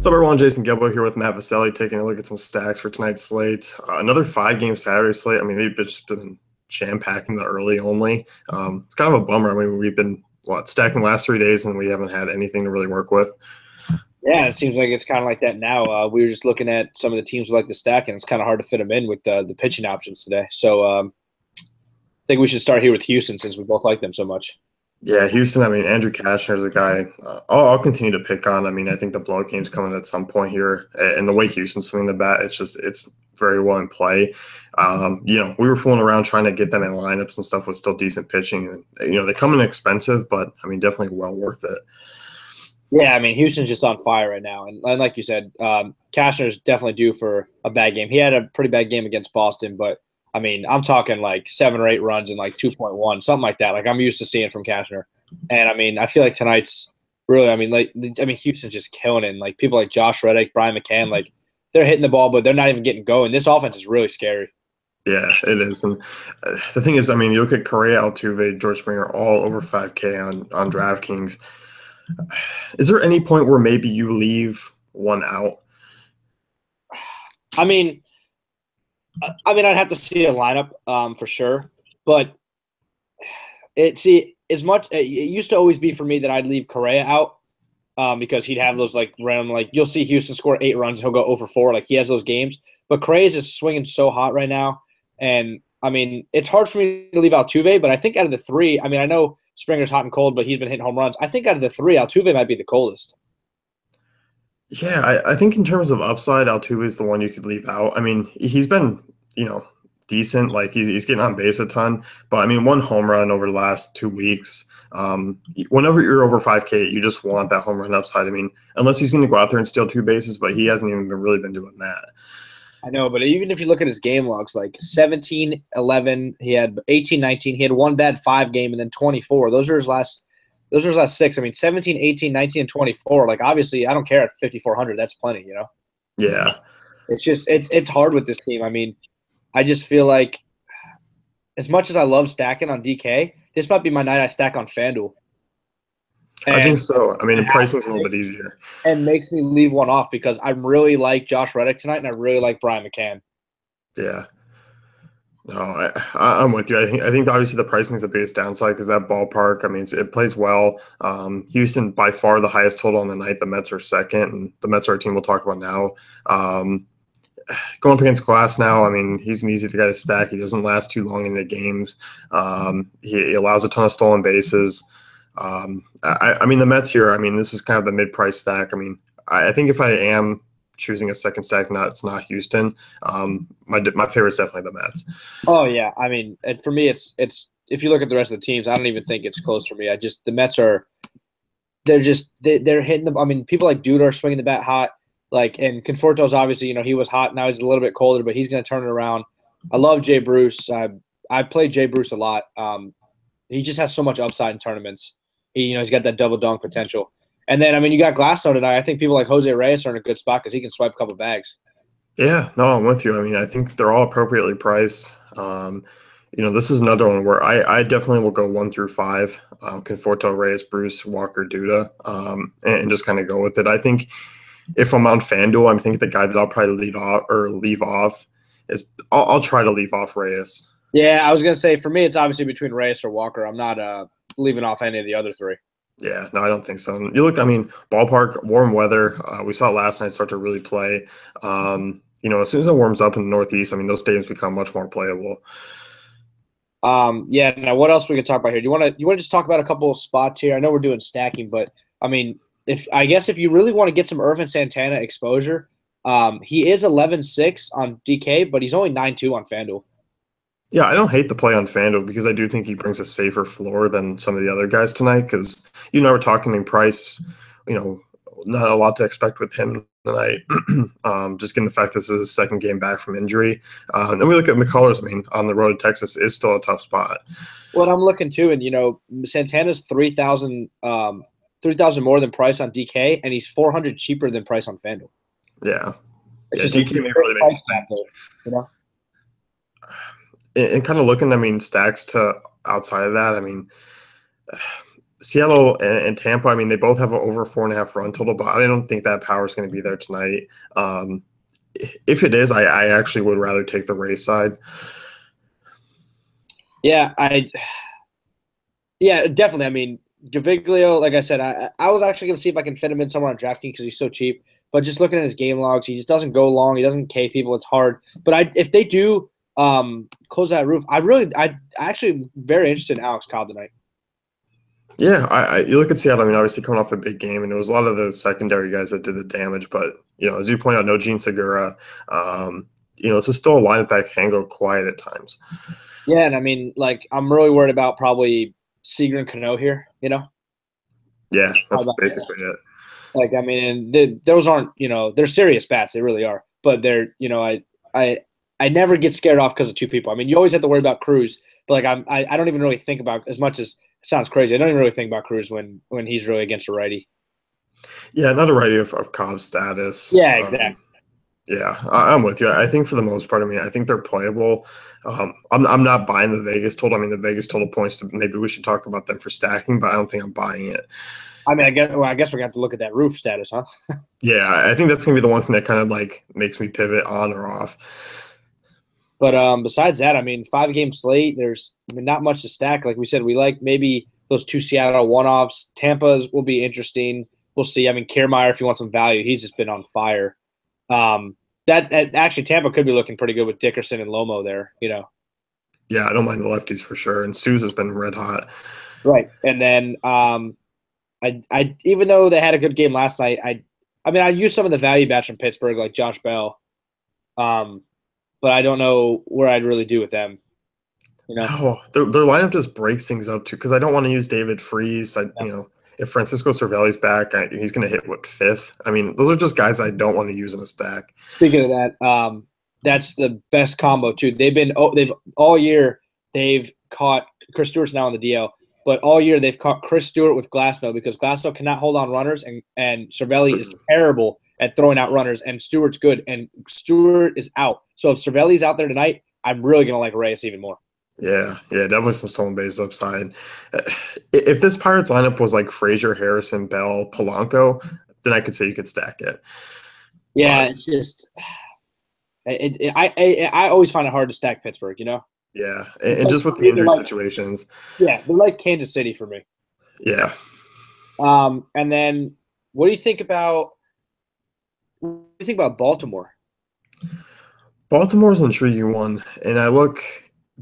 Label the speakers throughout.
Speaker 1: What's up, everyone? Jason Gelbo here with Matt Vaselli taking a look at some stacks for tonight's slate. Another five-game Saturday slate. I mean, they've just been jam-packing the early only. It's kind of a bummer. I mean, we've been stacking the last 3 days, and we haven't had anything to really work with.
Speaker 2: Yeah, it seems like it's kind of like that now. We were just looking at some of the teams we like to stack, and it's kind of hard to fit them in with the pitching options today. So I think we should start here with Houston since we both like them so much.
Speaker 1: Yeah, Houston. I mean, Andrew Cashner's a guy I'll continue to pick on. I mean, I think the blowout game's coming at some point here, and the way Houston's swinging the bat, it's very well in play. We were fooling around trying to get them in lineups and stuff with still decent pitching, and they come in expensive, but I mean, definitely well worth it.
Speaker 2: Yeah, I mean, Houston's just on fire right now. And like you said, Cashner's definitely due for a bad game. He had a pretty bad game against Boston, but, I mean, I'm talking like 7 or 8 runs and like 2.1, something like that. Like I'm used to seeing from Cashner. And, I mean, I feel like tonight's really, Houston's just killing it. And, like, people like Josh Reddick, Brian McCann, like, they're hitting the ball, but they're not even getting going. This offense is really scary.
Speaker 1: Yeah, it is. And the thing is, I mean, you look at Correa, Altuve, George Springer, all over 5K on DraftKings. Is there any point where maybe you leave one out?
Speaker 2: I mean, I'd have to see a lineup for sure, but it used to always be for me that I'd leave Correa out because he'd have those like random you'll see Houston score 8 runs and he'll go over 4, like he has those games. But Correa's just swinging so hot right now, and I mean it's hard for me to leave Altuve, but I think out of the 3, I mean I know Springer's hot and cold, but he's been hitting home runs. I think out of the 3, Altuve might be the coldest.
Speaker 1: Yeah, I think in terms of upside, Altuve is the one you could leave out. I mean, he's been, decent. Like he's getting on base a ton, but I mean, 1 home run over the last 2 weeks. Whenever you're over 5K, you just want that home run upside. I mean, unless he's going to go out there and steal 2 bases, but he hasn't even really been doing that.
Speaker 2: I know, but even if you look at his game logs, like 17, 11, he had 18, 19, he had one bad 5 game, and then 24. Those are his last 6. I mean, 17, 18, 19, and 24. Like, obviously, I don't care at 5,400. That's plenty,
Speaker 1: Yeah.
Speaker 2: It's just it's hard with this team. I mean, I just feel like as much as I love stacking on DK, this might be my night I stack on FanDuel.
Speaker 1: I think so. I mean, the pricing's a little bit easier.
Speaker 2: And makes me leave one off because I really like Josh Reddick tonight, and I really like Brian McCann.
Speaker 1: Yeah. No, I'm with you. I think obviously the pricing is the biggest downside because that ballpark, I mean, it plays well. Houston, by far the highest total on the night. The Mets are second, and the Mets are a team we'll talk about now. Going up against Glass now, I mean, he's an easy guy to stack. He doesn't last too long in the games. He allows a ton of stolen bases. I mean, the Mets here, I mean, this is kind of the mid-price stack. I mean, I think if I am choosing a second stack, it's not Houston. My favorite is definitely the Mets.
Speaker 2: Oh yeah, I mean, for me, it's if you look at the rest of the teams, I don't even think it's close for me. The Mets are, they're hitting them. I mean, people like Duda are swinging the bat hot. And Conforto's obviously, he was hot. Now he's a little bit colder, but he's going to turn it around. I love Jay Bruce. I played Jay Bruce a lot. He just has so much upside in tournaments. He's got that double dunk potential. And then, I mean, you got Glasnow tonight. I think people like Jose Reyes are in a good spot because he can swipe a couple bags.
Speaker 1: Yeah, no, I'm with you. I mean, I think they're all appropriately priced. This is another one where I definitely will go 1 through 5. Conforto, Reyes, Bruce, Walker, Duda, and just kind of go with it. I think if I'm on FanDuel, I think the guy that I'll probably leave off is I'll try to leave off Reyes.
Speaker 2: Yeah, I was gonna say for me, it's obviously between Reyes or Walker. I'm not leaving off any of the other 3.
Speaker 1: Yeah, no, I don't think so. You look, I mean, ballpark, warm weather. We saw it last night start to really play. As soon as it warms up in the Northeast, I mean, those stadiums become much more playable.
Speaker 2: Yeah. Now, what else we could talk about here? Do you want to just talk about a couple of spots here? I know we're doing stacking, but I mean, if you really want to get some Irvin Santana exposure, he is 11.6 on DK, but he's only 9.2 on FanDuel.
Speaker 1: Yeah, I don't hate the play on FanDuel because I do think he brings a safer floor than some of the other guys tonight because we're talking in price, not a lot to expect with him tonight. Just given the fact this is his second game back from injury. And then we look at McCullers. I mean, on the road to Texas is still a tough spot.
Speaker 2: Well, I'm looking too, and Santana's 3,000 more than price on DK, and he's 400 cheaper than price on FanDuel.
Speaker 1: Yeah.
Speaker 2: It's just
Speaker 1: DK really makes sense. And kind of looking, I mean, stacks to outside of that, I mean, Seattle and Tampa, I mean, they both have an over 4.5 run total, but I don't think that power is going to be there tonight. If it is, I actually would rather take the Rays side.
Speaker 2: Yeah, definitely. I mean, Gaviglio, like I said, I was actually going to see if I can fit him in somewhere on DraftKings because he's so cheap. But just looking at his game logs, he just doesn't go long. He doesn't K people. It's hard. But if they do close that roof, I actually very interested in Alex Cobb tonight.
Speaker 1: Yeah, you look at Seattle. I mean, obviously coming off a big game, and it was a lot of the secondary guys that did the damage. But as you point out, no Gene Segura. This is still a lineup that can go quiet at times.
Speaker 2: Yeah, and I mean, like, I'm really worried about probably Seager and Cano here.
Speaker 1: Yeah, that's basically it.
Speaker 2: Like, I mean, those aren't they're serious bats. They really are. But they're I never get scared off because of two people. I mean, you always have to worry about Cruz, but like I don't even really think about as much as it sounds crazy. I don't even really think about Cruz when he's really against a righty.
Speaker 1: Yeah, not a righty of Cobb's status.
Speaker 2: Yeah, exactly.
Speaker 1: Yeah, I'm with you. I think for the most part, I mean, I think they're playable. I'm not buying the Vegas total. I mean, the Vegas total points to maybe we should talk about them for stacking, but I don't think I'm buying it.
Speaker 2: I mean, I guess we're gonna have to look at that roof status, huh?
Speaker 1: Yeah, I think that's gonna be the one thing that kind of like makes me pivot on or off.
Speaker 2: But besides that, I mean, 5-game slate. There's not much to stack. Like we said, we like maybe those two Seattle one-offs. Tampa's will be interesting. We'll see. I mean, Kiermaier, if you want some value, he's just been on fire. That actually Tampa could be looking pretty good with Dickerson and Lomo there.
Speaker 1: Yeah, I don't mind the lefties for sure, and Suze has been red hot.
Speaker 2: Right, and then I even though they had a good game last night, I mean I used some of the value bats from Pittsburgh like Josh Bell. But I don't know where I'd really do with them.
Speaker 1: No, their lineup just breaks things up too because I don't want to use David Freese. If Francisco Cervelli's back, he's going to hit fifth. I mean, those are just guys I don't want to use in a stack.
Speaker 2: Speaking of that, that's the best combo too. They've all year they've caught Chris Stewart's now on the DL, but all year they've caught Chris Stewart with Glasnow because Glasnow cannot hold on runners and Cervelli is terrible at throwing out runners, and Stewart's good, and Stewart is out. So if Cervelli's out there tonight, I'm really going to like Reyes even more.
Speaker 1: Yeah, definitely some stolen base upside. If this Pirates lineup was like Frazier, Harrison, Bell, Polanco, then I could say you could stack it.
Speaker 2: Yeah, it's just I always find it hard to stack Pittsburgh,
Speaker 1: Yeah, and just with the injury situations.
Speaker 2: Yeah, they're like Kansas City for me.
Speaker 1: Yeah.
Speaker 2: And then what do you think about Baltimore?
Speaker 1: Baltimore's an intriguing one, and I look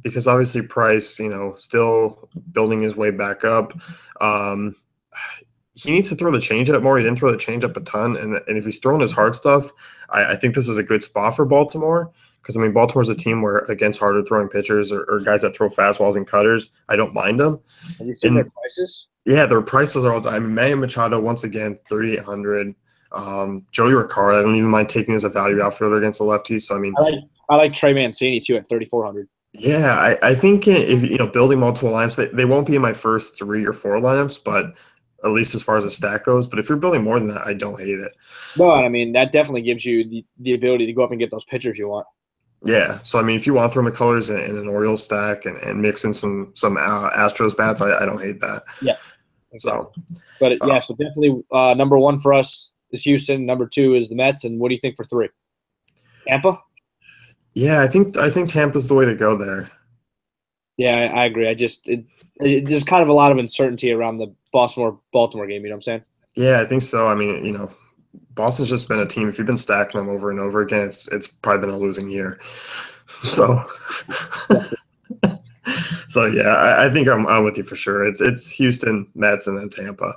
Speaker 1: because obviously Price, still building his way back up. He needs to throw the changeup more. He didn't throw the changeup a ton, and if he's throwing his hard stuff, I think this is a good spot for Baltimore because I mean Baltimore's a team where against harder throwing pitchers or guys that throw fastballs and cutters, I don't mind them.
Speaker 2: Have you seen their prices?
Speaker 1: Yeah, their prices are all. I mean, Manny Machado once again 3,800. Joey Rickard, I don't even mind taking as a value outfielder against the lefties. So I mean,
Speaker 2: I like Trey Mancini too at 3,400.
Speaker 1: Yeah, I think if building multiple lineups, they won't be in my first 3 or 4 lineups, but at least as far as the stack goes. But if you're building more than that, I don't hate it.
Speaker 2: No, I mean that definitely gives you the ability to go up and get those pitchers you want.
Speaker 1: Yeah, so I mean, if you want to throw McCullers in an Orioles stack and mix in some Astros bats, I don't hate that.
Speaker 2: Yeah, exactly. So definitely number 1 for us is Houston. Number 2 is the Mets. And what do you think for 3? Tampa?
Speaker 1: Yeah, I think Tampa's the way to go there.
Speaker 2: Yeah, I agree. There's kind of a lot of uncertainty around the Baltimore game. You know what I'm saying?
Speaker 1: Yeah, I think so. I mean, Boston's just been a team. If you've been stacking them over and over again, it's probably been a losing year. So, I think I'm with you for sure. It's Houston, Mets, and then Tampa.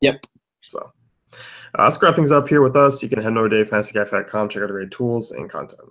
Speaker 2: Yep.
Speaker 1: So let's wrap things up here with us. You can head over to DaveFantasyCafe.com, check out our great tools and content.